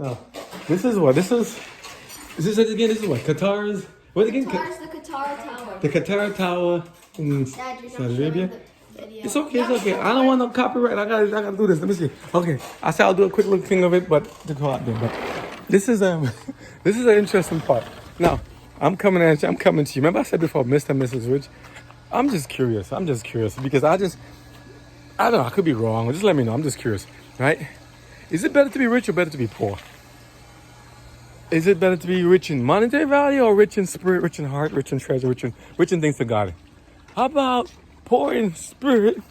No. This is what? This is what? Qatar's, what again? Qatar's the Qatar Tower. The Qatar Tower in Saudi Arabia. It's okay, it's okay. I don't want no copyright. I gotta do this. Let me see. Okay. I said I'll do a quick little thing of it, but to go out there. But this is this is an interesting part. Now, I'm coming to you. Remember I said before, Mr. and Mrs. Rich? I'm just curious because I don't know, I could be wrong. Just let me know. I'm just curious, right? Is it better to be rich or better to be poor? Is it better to be rich in monetary value or rich in spirit, rich in heart, rich in treasure, rich in things to God? How about poor in spirit?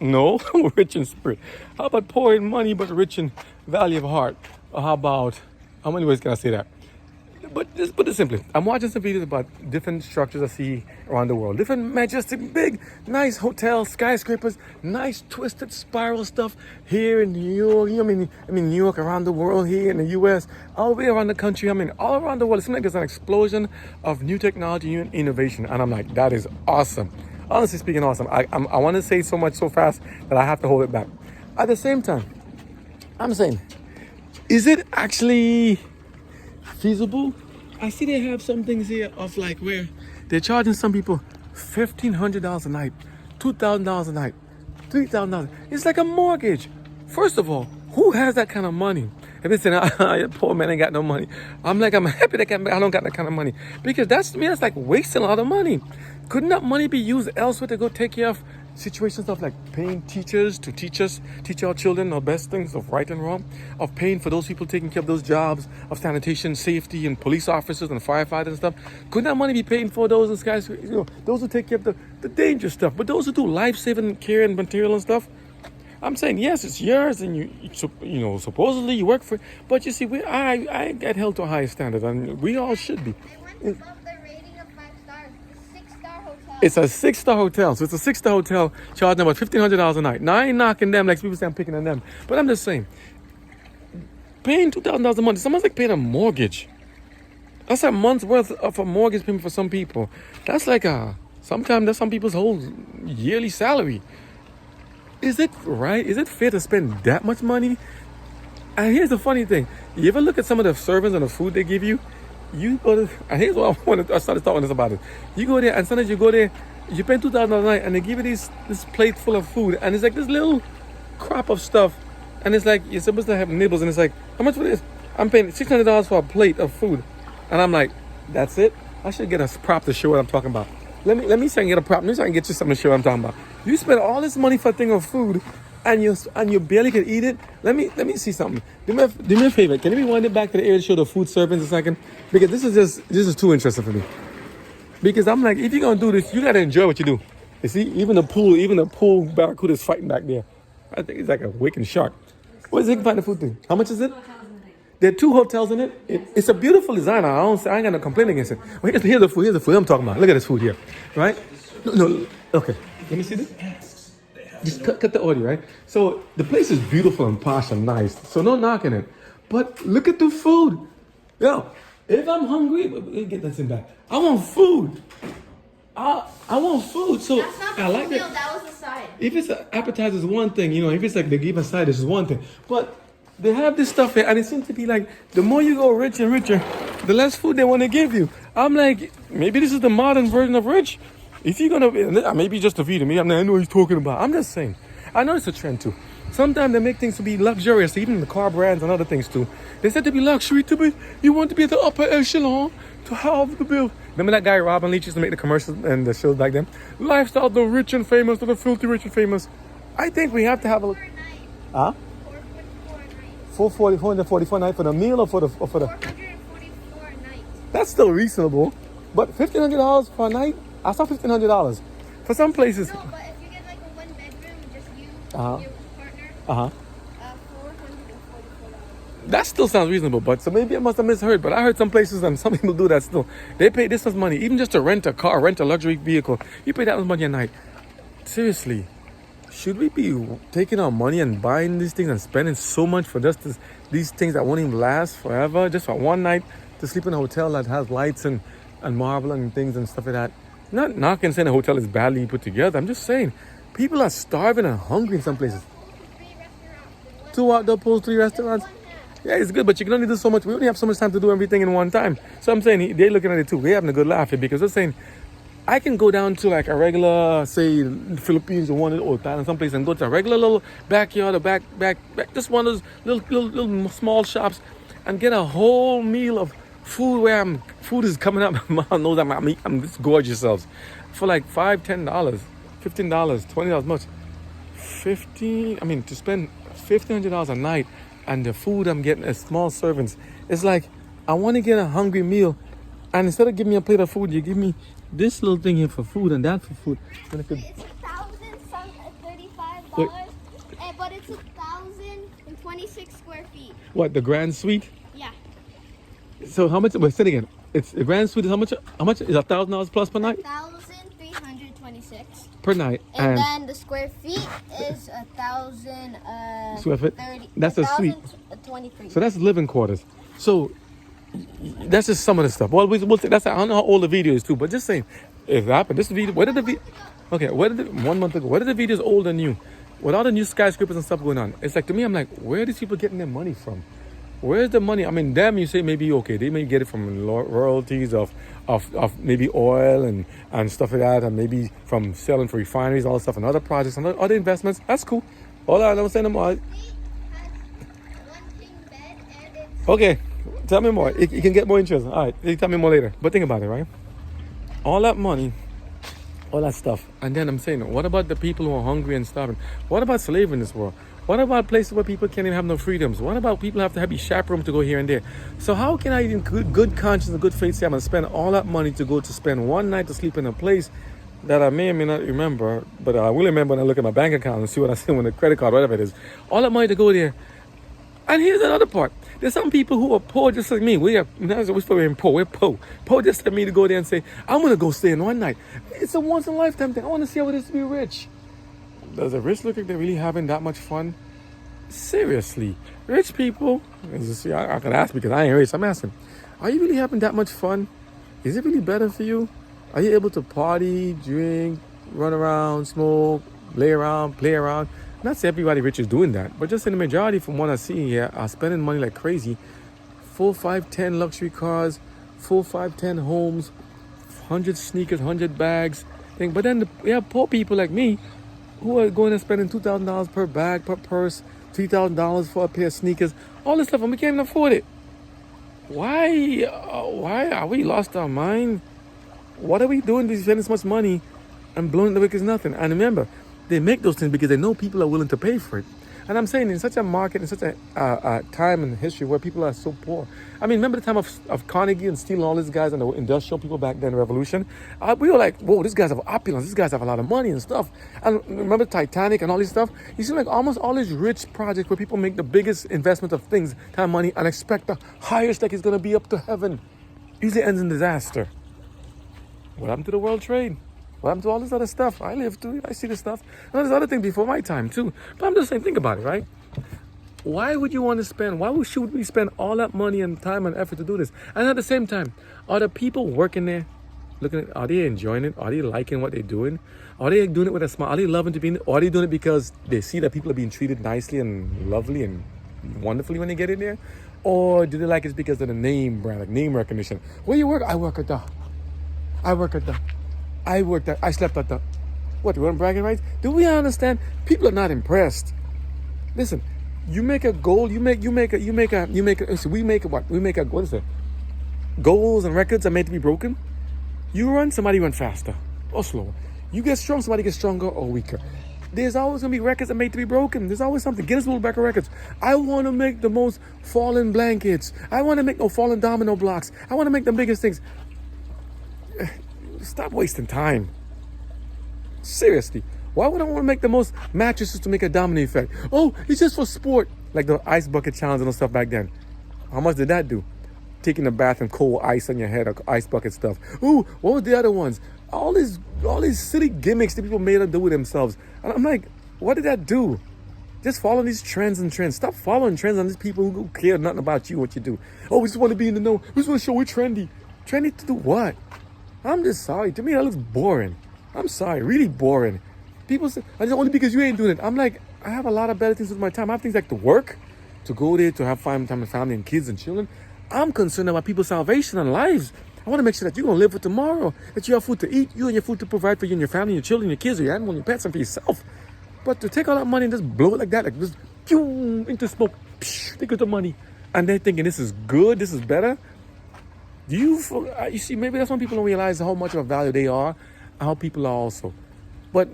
No, rich in spirit. How about poor in money but rich in value of heart? Or how many ways can I say that? But just put it simply, I'm watching some videos about different structures I see around the world. Different majestic, big, nice hotels, skyscrapers, nice twisted spiral stuff here in New York. I mean New York, around the world, here in the US, all the way around the country. I mean, all around the world. It seems like there's an explosion of new technology and innovation. And I'm like, that is awesome. Honestly speaking, awesome. I want to say so much so fast that I have to hold it back. At the same time, I'm saying, is it actually feasible? I see they have some things here of like where they're charging some people $1,500 a night, $2,000 a night, $3,000. It's like a mortgage. First of all, who has that kind of money? If it's saying, poor man ain't got no money, I'm happy that I don't got that kind of money, because that's like wasting a lot of money. Couldn't that money be used elsewhere to go take care of situations of like paying teachers to teach our children the best things of right and wrong, of paying for those people taking care of those jobs of sanitation, safety, and police officers and firefighters and stuff? Couldn't that money be paying for those in guys, those who take care of the dangerous stuff, but those who do life-saving care and material and stuff? I'm saying, yes, it's yours, and you supposedly you work for it, but you see, I get held to a higher standard, and we all should be. It's a 6-star hotel. So it's a 6-star hotel charging about $1,500 a night. Now, I ain't knocking them like people say I'm picking on them. But I'm just saying, paying $2,000 a month, someone's like paying a mortgage. That's a month's worth of a mortgage payment for some people. That's like sometimes that's some people's whole yearly salary. Is it right? Is it fair to spend that much money? And here's the funny thing. You ever look at some of the servants and the food they give you? You go to, and here's what I started talking this about it. You go there, and sometimes you go there, you pay $2,000 a night, and they give you this plate full of food, and it's like this little crop of stuff, and it's like you're supposed to have nibbles, and it's like, how much for this? I'm paying $600 for a plate of food, and I'm like, that's it? I should get a prop to show what I'm talking about. Let me see if I can get a prop. Let me see if I can get you something to show what I'm talking about. You spend all this money for a thing of food, and you barely can eat it. Let me see something. Do me a favor. Can you rewind it back to the area to show the food servings a second? Because this is too interesting for me. Because I'm like, if you're gonna do this, you gotta enjoy what you do. You see, even the pool barracuda is fighting back there. I think it's like a wicked shark. Where is it? You can find the food thing? How much is it? There are 2 hotels in it. It's a beautiful design. I ain't got no complaint against it. Well, here's the food. Here's the food I'm talking about. Look at this food here, right? No. Okay. Let me see this. Just cut the audio, right? So the place is beautiful and posh and nice. So no knocking it. But look at the food. Yo, if I'm hungry, get that thing back. I want food. I want food. So that's not the I like meal. it. That was the side. If it's an appetizer, is one thing. If it's like they give a side, this is one thing. But they have this stuff here, and it seems to be like the more you go rich and richer, the less food they want to give you. I'm like, maybe this is the modern version of rich. If you're gonna, maybe just to feed him. I know what he's talking about. I'm just saying. I know it's a trend too. Sometimes they make things to be luxurious, even the car brands and other things too. They said to be luxury, you want to be at the upper echelon, to have the bill. Remember that guy Robin Leach used to make the commercials and the shows back then? Lifestyle, the rich and famous, or the filthy rich and famous. I think we have to have a look. Huh? $444 a night for the meal or for the? $444 a night. That's still reasonable, but $1,500 for a night. I saw $1,500 for some places. No, but if you get like a 1-bedroom, just you and your partner. $444. That still sounds reasonable, but so maybe I must have misheard. But I heard some places and some people do that still. They pay this much money, even just to rent a car, rent a luxury vehicle. You pay that much money a night. Seriously, should we be taking our money and buying these things and spending so much for just these things that won't even last forever, just for one night to sleep in a hotel that has lights and marble and things and stuff like that? Not knocking saying a hotel is badly put together. I'm just saying people are starving and hungry in some places. 2 outdoor pools, 3 restaurants. Yeah, it's good, but you can only do so much. We only have so much time to do everything in one time. So I'm saying they're looking at it too. They're having a good laugh here because they're saying I can go down to like a regular, say, Philippines or Thailand, someplace, and go to a regular little backyard or back, just one of those little small shops, and get a whole meal of food where food is coming up. Mom knows I'm just gorge yourselves for like $5, $10, $15, $20 much. To spend $1,500 a night, and the food I'm getting as small servings. It's like I want to get a hungry meal, and instead of giving me a plate of food, you give me this little thing here for food and that for food. It's $1,035, but it's 1,026 square feet. What, the grand suite? Yeah. So how much? Wait, say it again. It's the grand suite is how much? How much is $1,000 plus per night? 1,326 per night, and then the square feet is 1,000 square feet. 30. That's a suite. 23. So that's living quarters. So that's just some of the stuff. Well, we'll that's I don't know how old the video is too, but just saying, if it happened, this video. Where did the video? Okay, 1 month ago? Where did the videos old and new? With all the new skyscrapers and stuff going on, it's like to me, I'm like, where are these people getting their money from? Where's the money? I mean, them, you say maybe okay, they may get it from royalties of maybe oil and stuff like that, and maybe from selling for refineries, all that stuff, and other projects and other investments. That's cool. All that I'm saying, okay, tell me more. You can get more interest. All right, you tell me more later. But think about it, right? All that money, all that stuff, and then I'm saying, what about the people who are hungry and starving? What about slavery in this world? What about places where people can't even have no freedoms? What about people have to be chaperoned to go here and there? So how can I, in good conscience and good faith, say I'm going to spend all that money to go to spend one night to sleep in a place that I may or may not remember, but I will remember when I look at my bank account and see what I see on the credit card, whatever it is. All that money to go there. And here's another part. There's some people who are poor just like me. We're poor. We're poor. Poor just like me to go there and say, I'm going to go stay in one night. It's a once in a lifetime thing. I want to see how it is to be rich. Does the rich look like they're really having that much fun? Seriously, rich people, I can ask because I ain't rich. I'm asking, are you really having that much fun? Is it really better for you? Are you able to party, drink, run around, smoke, lay around, play around? Not say everybody rich is doing that, but just in the majority from what I see here are spending money like crazy. 4, 5, 10 luxury cars, 4, 5, 10 homes, 100 sneakers, 100 bags. But then we have poor people like me who are going and spending $2,000 per bag, per purse, $3,000 for a pair of sneakers, all this stuff, and we can't even afford it. Why are we lost our mind? What are we doing to spend this much money and blowing it like it's nothing? And remember, they make those things because they know people are willing to pay for it. And I'm saying in such a market, in such a time in history where people are so poor. I mean, remember the time of Carnegie and stealing all these guys and the industrial people back then, the revolution? We were like, whoa, these guys have opulence. These guys have a lot of money and stuff. And remember Titanic and all this stuff? You see like almost all these rich projects where people make the biggest investment of things, kind of money, and expect the highest like it's going to be up to heaven. Usually ends in disaster. What happened to the world trade? What happened to all this other stuff? I lived through it. I see this stuff. And there's other things before my time too. But I'm just saying, think about it, right? Why would you want to spend, should we spend all that money and time and effort to do this? And at the same time, are the people working there, are they enjoying it? Are they liking what they're doing? Are they doing it with a smile? Are they loving to be in it? Or are they doing it because they see that people are being treated nicely and lovely and wonderfully when they get in there? Or do they like it because of the name brand, like name recognition? Where you work? I work at the. I slept at the. What, you want bragging rights? Do we understand? People are not impressed. Listen, you make a goal, we make what is it? Goals and records are made to be broken. You run, somebody run faster or slower. You get strong, somebody gets stronger or weaker. There's always going to be records that are made to be broken. There's always something. Guinness World Record records. I want to make the most fallen blankets. I want to make no fallen domino blocks. I want to make the biggest things. Stop wasting time. Seriously. Why would I want to make the most mattresses to make a domino effect? Oh, it's just for sport. Like the ice bucket challenge and stuff back then. How much did that do? Taking a bath and cold ice on your head or ice bucket stuff. Ooh, what were the other ones? All these silly gimmicks that people made up do with themselves. And I'm like, what did that do? Just follow these trends. Stop following trends on these people who care nothing about you, what you do. Oh, we just want to be in the know. We just want to show we're trendy. Trendy to do what? I'm just sorry. To me, that looks boring. I'm sorry. Really boring. People say, only because you ain't doing it. I'm like, I have a lot of better things with my time. I have things like to work, to go there, to have time with family and kids and children. I'm concerned about people's salvation and lives. I want to make sure that you're going to live for tomorrow, that you have food to eat, you and your food to provide for you and your family, your children, your kids, your animals, your pets, and for yourself. But to take all that money and just blow it like that, like just into smoke, think of the money, and they're thinking this is good, this is better. You see, maybe that's when people don't realize how much of a value they are, and how people are also. But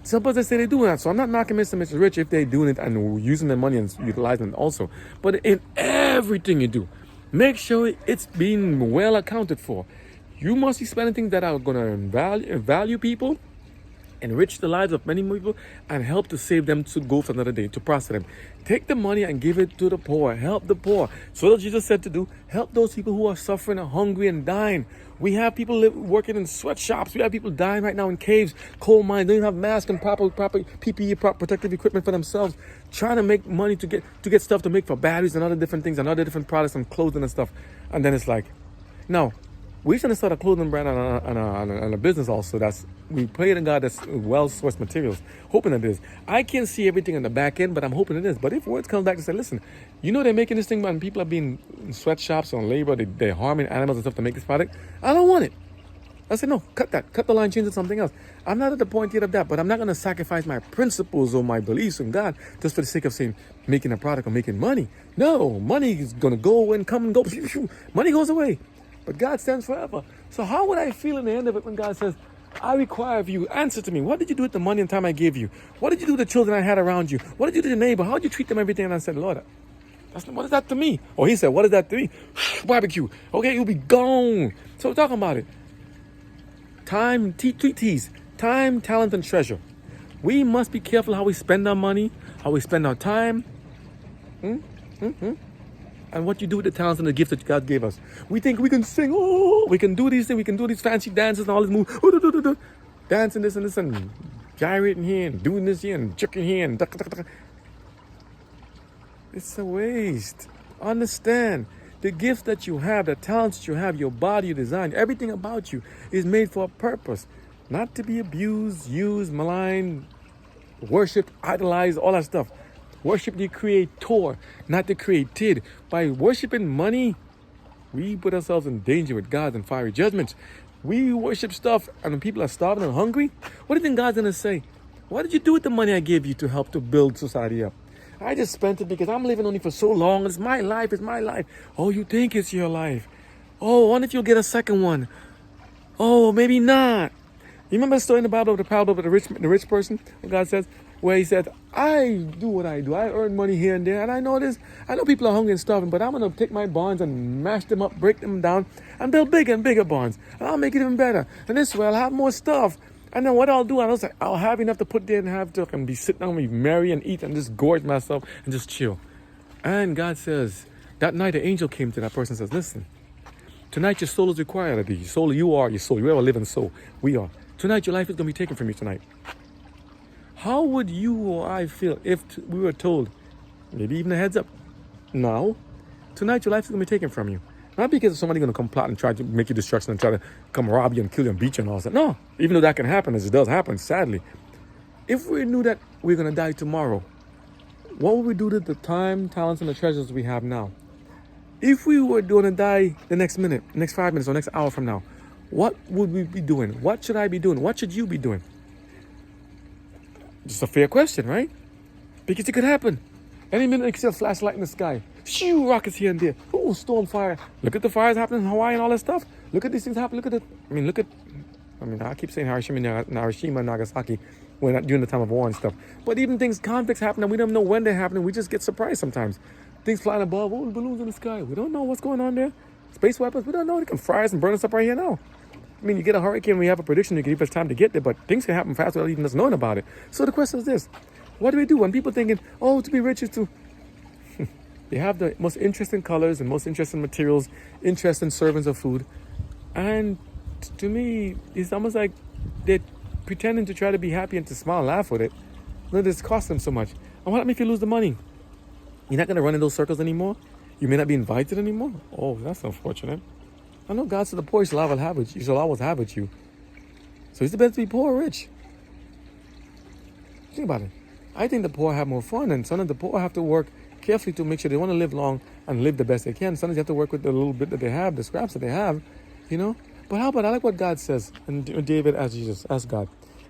sometimes they say they're doing that, so I'm not knocking Mr. and Mrs. Rich if they're doing it and using their money and utilizing it also. But in everything you do, make sure it's being well accounted for. You must be spending things that are going to value people, enrich the lives of many people, and help to save them to go for another day, to prosper them. Take the money and give it to the poor. Help the poor. So that Jesus said to do, help those people who are suffering and hungry and dying. We have people working in sweatshops. We have people dying right now in caves, coal mines. They don't have masks and proper PPE, proper protective equipment for themselves, trying to make money to get stuff to make for batteries and other different things and other different products and clothing and stuff. And then it's like, no. We should start a clothing brand and a business also. We pray to God that's well-sourced materials, hoping it is. I can't see everything in the back end, but I'm hoping it is. But if words come back to say, listen, they're making this thing, and people are being in sweatshops on labor, they're harming animals and stuff to make this product. I don't want it. I said, no, cut that. Cut the line, change it to something else. I'm not at the point yet of that, but I'm not going to sacrifice my principles or my beliefs in God just for the sake of saying making a product or making money. No, money is going to go and come and go. Money goes away. But God stands forever. So how would I feel in the end of it when God says, I require of you, answer to me. What did you do with the money and time I gave you? What did you do with the children I had around you? What did you do to your neighbor? How did you treat them, everything? And I said, Lord, what is that to me? Or he said, what is that to me? Barbecue. Okay, you'll be gone. So we're talking about it. Time, three T's. Time, talent, and treasure. We must be careful how we spend our money, how we spend our time. And what you do with the talents and the gifts that God gave us. We think we can sing, we can do these things, we can do these fancy dances and all this move, dancing this and this and gyrating here and doing this here and jerking here and It's a waste. Understand, the gifts that you have, the talents that you have, your body, your design, everything about you is made for a purpose. Not to be abused, used, maligned, worshipped, idolized, all that stuff. Worship the Creator, not the created. By worshiping money, we put ourselves in danger with God and fiery judgments. We worship stuff, and when people are starving and hungry, what do you think God's going to say? What did you do with the money I gave you to help to build society up? I just spent it because I'm living only for so long. It's my life. It's my life. Oh, you think it's your life? Oh, why don't you get a second one? Oh, maybe not. You remember the story in the Bible of the parable of the rich person? What God says, where he said, I do what I do. I earn money here and there. And I know this. I know people are hungry and starving, but I'm going to take my barns and mash them up, break them down, and build bigger and bigger barns. And I'll make it even better. And this way I'll have more stuff. And then what I'll do, I'll have enough to put there and have to and be sitting down and be merry and eat and just gorge myself and just chill. And God says, that night an angel came to that person and says, listen, tonight your soul is required of you. Your soul, you are your soul. You are a living soul. We are. Tonight your life is going to be taken from you tonight. How would you or I feel if we were told, maybe even a heads up, now, tonight your life is going to be taken from you? Not because somebody's going to come plot and try to make you destruction and try to come rob you and kill you and beat you and all that. No, even though that can happen, as it does happen, sadly. If we knew that we're going to die tomorrow, what would we do to the time, talents, and the treasures we have now? If we were going to die the next minute, next 5 minutes, or next hour from now, what would we be doing? What should I be doing? What should you be doing? Just a fair question, right? Because it could happen. Any minute you can see a flashlight in the sky. Shoo, rockets here and there. Oh, storm fire. Look at the fires happening in Hawaii and all that stuff. Look at these things happening. I keep saying Hiroshima and Nagasaki during the time of war and stuff. But even things, conflicts happen and we don't know when they're happening. We just get surprised sometimes. Things flying above, balloons in the sky. We don't know what's going on there. Space weapons, we don't know. They can fry us and burn us up right here now. You get a hurricane, we have a prediction, you can give us time to get there, but things can happen fast without even us knowing about it. So the question is this, what do we do when people thinking, to be rich is to... They have the most interesting colors and most interesting materials, interesting servings of food. And to me, it's almost like they're pretending to try to be happy and to smile and laugh with it. But it's cost them so much. And what happens if you lose the money? You're not going to run in those circles anymore? You may not be invited anymore? Oh, that's unfortunate. I know God said the poor shall always have with you. So it's the best to be poor or rich. Think about it. I think the poor have more fun, and some of the poor have to work carefully to make sure they want to live long and live the best they can. Sometimes you have to work with the little bit that they have, the scraps that they have, you know. But how about, I like what God says, and David asked Jesus, asked God.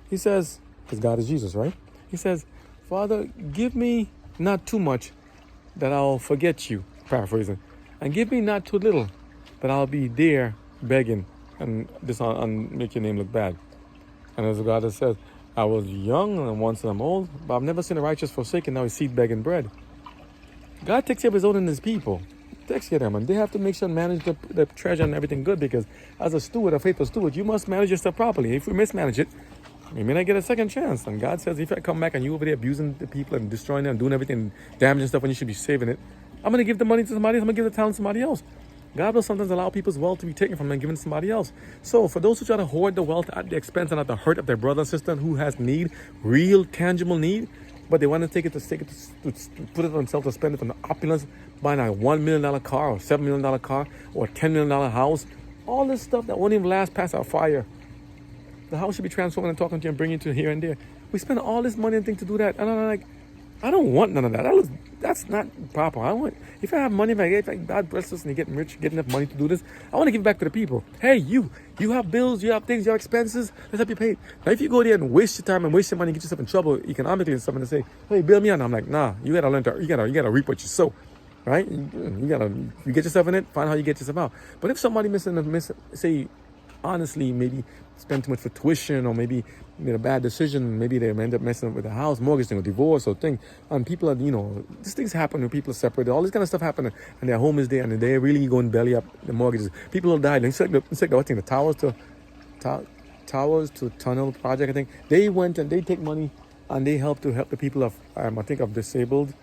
He says, because God is Jesus, right? He says, Father, give me not too much that I'll forget you, paraphrasing, and give me not too little that I'll be there begging and make your name look bad. And as God has said, I was young and once I'm old, but I've never seen a righteous forsaken, now he's seed begging bread. God takes care of his own and his people. Takes care of them, and they have to make sure and manage the treasure and everything good, because as a steward, a faithful steward, you must manage your stuff properly. If we mismanage it, we may not get a second chance. And God says, if I come back and you over there abusing the people and destroying them, doing everything, damaging stuff when you should be saving it, I'm going to give the money to somebody else. I'm going to give the talent to somebody else. God will sometimes allow people's wealth to be taken from them and given to somebody else. So for those who try to hoard the wealth at the expense and at the hurt of their brother and sister who has need, real tangible need, but they want to take it to put it on themselves, to spend it on the opulence, buying a $1 million car or $7 million car or a $10 million house, all this stuff that won't even last past our fire. The house should be transforming and talking to you and bringing you to here and there. We spend all this money and things to do that, and I'm like, I don't want none of that. That's not proper. If I have money, if God bless us and you get rich, get enough money to do this, I want to give it back to the people. Hey, you have bills, you have things, you have expenses, let's help you pay. Now, if you go there and waste your time and waste your money and get yourself in trouble economically and stuff, and they say, hey, bill me out, I'm like, nah, you gotta learn you gotta reap what you sow, right? You get yourself in it, find how you get yourself out. But if somebody say, honestly, maybe spend too much for tuition, or maybe made a bad decision, maybe they end up messing up with the house, mortgage thing, or divorce, or thing, and people are, these things happen when people are separated, all this kind of stuff happen, and their home is there, and they're really going belly up the mortgages. People will die. It's like the Towers to Tunnel project, I think. They went and they take money, and they help the people of, I think, of disabled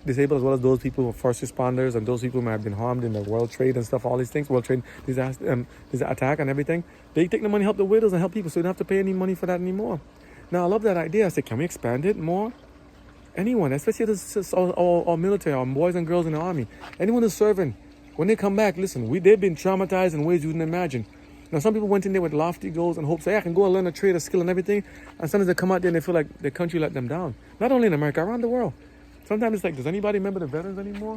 as well as those people who are first responders and those people who might have been harmed in the World Trade and stuff, all these things, World Trade disaster, attack and everything. They take the money, help the widows and help people, so they don't have to pay any money for that anymore. Now, I love that idea. I said, can we expand it more? Anyone, especially our military, our boys and girls in the army, anyone who's serving, when they come back, listen, they've been traumatized in ways you wouldn't imagine. Now, some people went in there with lofty goals and hopes, hey, I can go and learn a trade, a skill and everything, and sometimes they come out there and they feel like their country let them down. Not only in America, around the world. Sometimes it's like, does anybody remember the veterans anymore?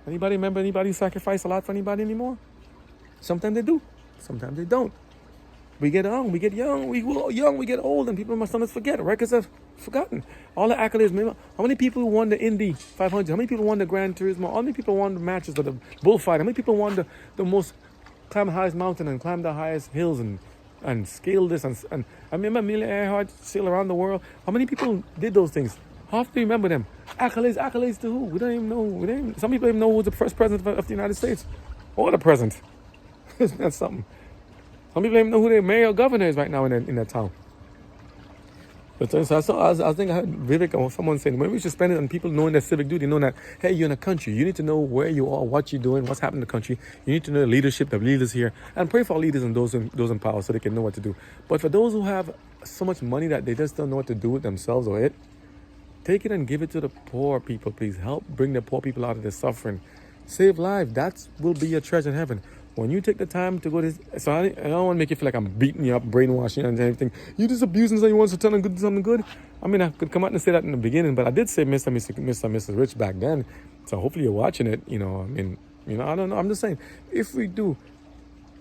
Anybody remember anybody who sacrificed a lot for anybody anymore? Sometimes they do. Sometimes they don't. We get young, we get old, and people must sometimes forget. Records have forgotten. All the accolades. How many people won the Indy 500? How many people won the Gran Turismo? How many people won the matches of the bullfight? How many people won the most, climb the highest mountain and climb the highest hills and scale this? And I remember Amelia Earhart sail around the world. How many people did those things? How do you remember them? Accolades to who? We don't even know. Some people don't even know who was the first president of the United States. Or the president. Isn't that something? Some people don't even know who their mayor or governor is right now in that town. But so I think I heard Vivek or someone saying, maybe we should spend it on people knowing their civic duty, knowing that, hey, you're in a country. You need to know where you are, what you're doing, what's happening in the country. You need to know the leadership, the leaders here, and pray for our leaders and those in power so they can know what to do. But for those who have so much money that they just don't know what to do with themselves or it, take it and give it to the poor people, please. Help bring the poor people out of their suffering. Save lives. That will be your treasure in heaven. When you take the time to go to this, so I don't want to make you feel like I'm beating you up, brainwashing you and everything. You just abusing someone to tell them something good. I mean, I could come out and say that in the beginning, but I did say Mr. Mrs. Rich back then. So hopefully you're watching it. I don't know. I'm just saying, if we do,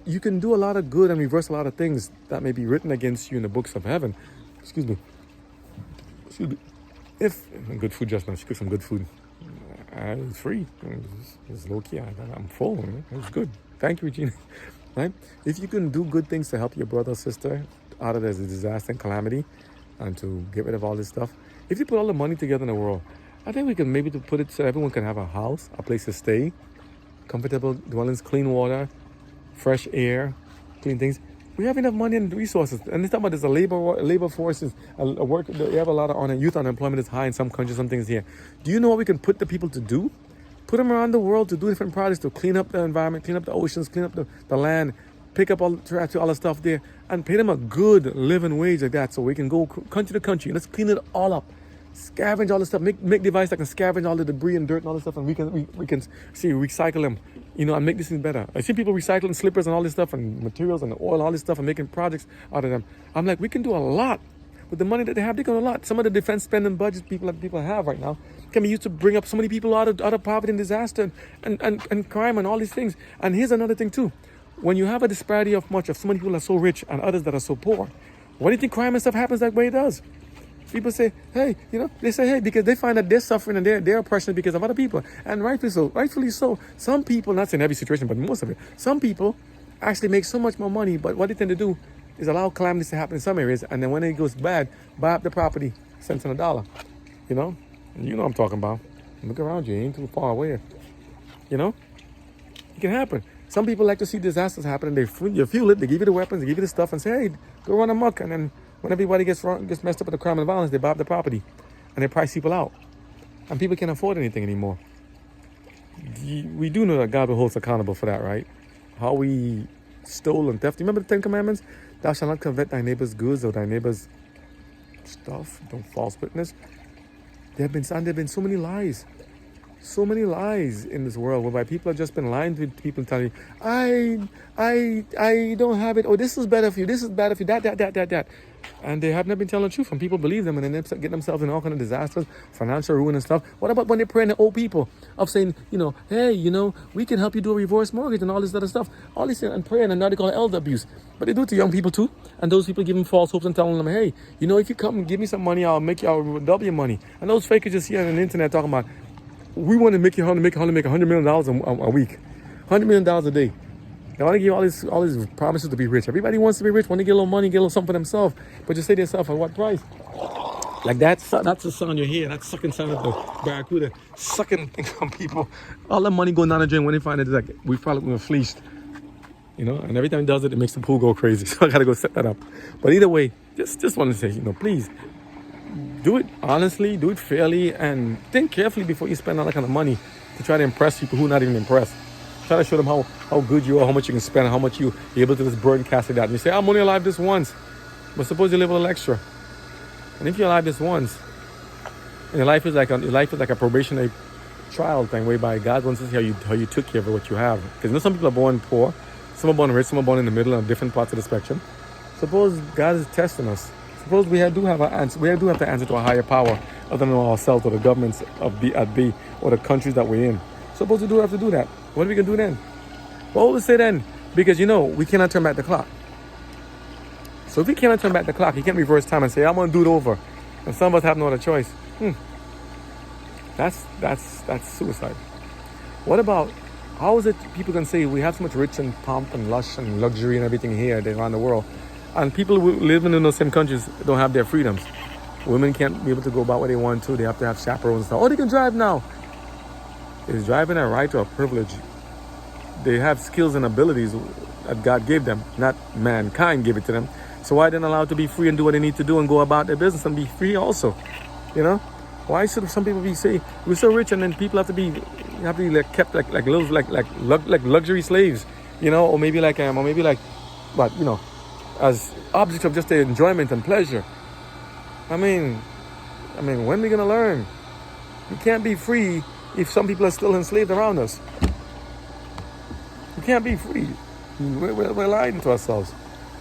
you can do a lot of good and reverse a lot of things that may be written against you in the books of heaven. Excuse me. If good food just now, she cooked some good food. It's free. It's low key. I'm full. It's good. Thank you, Regina. Right? If you can do good things to help your brother or sister out of this disaster and calamity, and to get rid of all this stuff, if you put all the money together in the world, I think we can maybe to put it so everyone can have a house, a place to stay, comfortable dwellings, clean water, fresh air, clean things. We have enough money and resources. And this time about there's a labor forces, a work. We have a lot of youth unemployment is high in some countries, some things here. Do you know what we can put the people to do? Put them around the world to do different projects, to clean up the environment, clean up the oceans, clean up the land, pick up all the stuff there, and pay them a good living wage like that, so we can go country to country. Let's clean it all up, scavenge all the stuff, make devices that can scavenge all the debris and dirt and all this stuff, and we can recycle them, and make this thing better. I see people recycling slippers and all this stuff and materials and oil, all this stuff, and making projects out of them. I'm like, we can do a lot. with the money that they have, they can do a lot. Some of the defense spending budgets people have right now can be used to bring up so many people out of poverty and disaster and crime and all these things. And here's another thing too. When you have a disparity of so many people are so rich and others that are so poor, why do you think crime and stuff happens that way it does? People say, hey, they say, hey, because they find that they're suffering and they're oppression because of other people. And rightfully so. Some people, not in every situation, but most of it, some people actually make so much more money, but what they tend to do is allow calamities to happen in some areas, and then when it goes bad, buy up the property, cents on a dollar. And you know what I'm talking about. Look around you, ain't too far away. It can happen. Some people like to see disasters happen, and you fuel it, they give you the weapons, they give you the stuff, and say, hey, go run amok. And then when everybody gets messed up with the crime and violence, they buy up the property, and they price people out. And people can't afford anything anymore. We do know that God will hold us accountable for that, right? How we stole and theft. You remember the 10 Commandments? Thou shalt not covet thy neighbor's goods or thy neighbor's stuff. Don't false witness. There have been so many lies. So many lies in this world whereby people have just been lying to people, telling you, I don't have it. Oh, this is better for you. This is better for you. That. And they have not been telling the truth, and people believe them, and then they get themselves in all kind of disasters, financial ruin and stuff. What about when they're praying to old people of saying, hey, we can help you do a reverse mortgage and all this other stuff. All these things and praying, and now they call it elder abuse. But they do it to young people too. And those people give them false hopes and telling them, hey, if you come and give me some money, I'll double your money. And those fakers just here on the internet talking about, we want to make $100 million a week, $100 million a day. They want to give all these promises to be rich. Everybody wants to be rich, want to get a little money, get a little something for themselves. But just say to yourself, at what price? Like that's the sound you hear. That sucking sound of the barracuda sucking from people. All the money going down the drain when they find it, like we probably were fleeced. And every time it does it, it makes the pool go crazy. So I got to go set that up. But either way, just want to say, please, do it honestly, do it fairly, and think carefully before you spend all that kind of money to try to impress people who are not even impressed. Try to show them how good you are, how much you can spend, how much you're able to just burden cast it out. And you say, I'm only alive this once. But suppose you live a little extra. And if you're alive this once, and your life is like a probationary trial thing, whereby God wants to see how you took care of what you have. Because some people are born poor, some are born rich, some are born in the middle on different parts of the spectrum. Suppose God is testing us. Suppose we do have to answer to a higher power other than ourselves or the governments of B or the countries that we're in. Suppose we do have to do that. What are we going to do then? What will we say then? Because we cannot turn back the clock. So if we cannot turn back the clock, you can't reverse time and say, I'm going to do it over. And some of us have no other choice. That's suicide. What about, how is it people can say we have so much rich and pomp and lush and luxury and everything here around the world, and people who live in those same countries don't have their freedoms? Women can't be able to go about what they want to. They have to have chaperones and stuff. Oh, they can drive now. Is driving a right or a privilege? They have skills and abilities that God gave them, not mankind gave it to them. So why then allow to be free and do what they need to do and go about their business and be free also? Why should some people say we're so rich and then people have to be kept like luxury slaves, or maybe as objects of just their enjoyment and pleasure? I mean, when are we gonna learn? We can't be free if some people are still enslaved around us. We can't be free. We're lying to ourselves.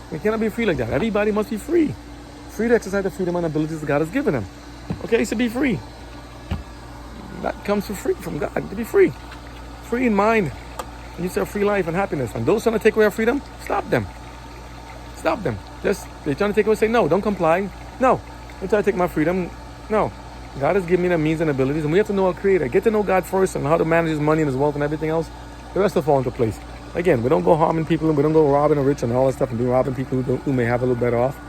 We cannot be free like that. Everybody must be free. Free to exercise the freedom and abilities that God has given them. Okay, so be free. That comes for free from God, to be free. Free in mind. You have a free life and happiness. And those trying to take away our freedom, stop them. Stop them. They're trying to take away, say, no, don't comply. No, they're trying to take my freedom. No. God has given me the means and abilities, and we have to know our Creator. Get to know God first and how to manage His money and His wealth and everything else. The rest will fall into place. Again, we don't go harming people, and we don't go robbing the rich and all that stuff and robbing people who may have a little better off.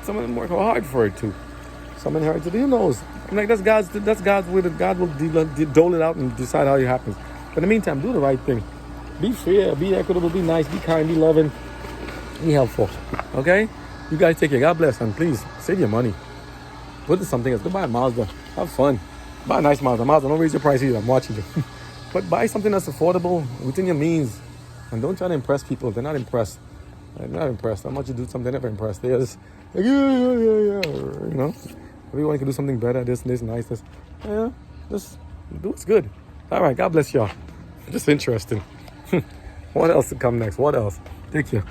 Some of them work hard for it too. Some inherit it. Who knows? That's God's way. That God will dole it out and decide how it happens. But in the meantime, do the right thing. Be fair, be equitable, be nice, be kind, be loving, be helpful. Okay? You guys take care. God bless, and please save your money. Put it to something else. Go buy a Mazda. Have fun. Buy a nice Mazda. Don't raise your price either. I'm watching you. But buy something that's affordable within your means. And don't try to impress people if they're not impressed. They're not impressed. How much you do something, they're never impressed. They're just like, yeah. Everyone can do something better. This, nice, this. Yeah, just do what's good. All right. God bless y'all. Just interesting. What else to come next? What else? Take care.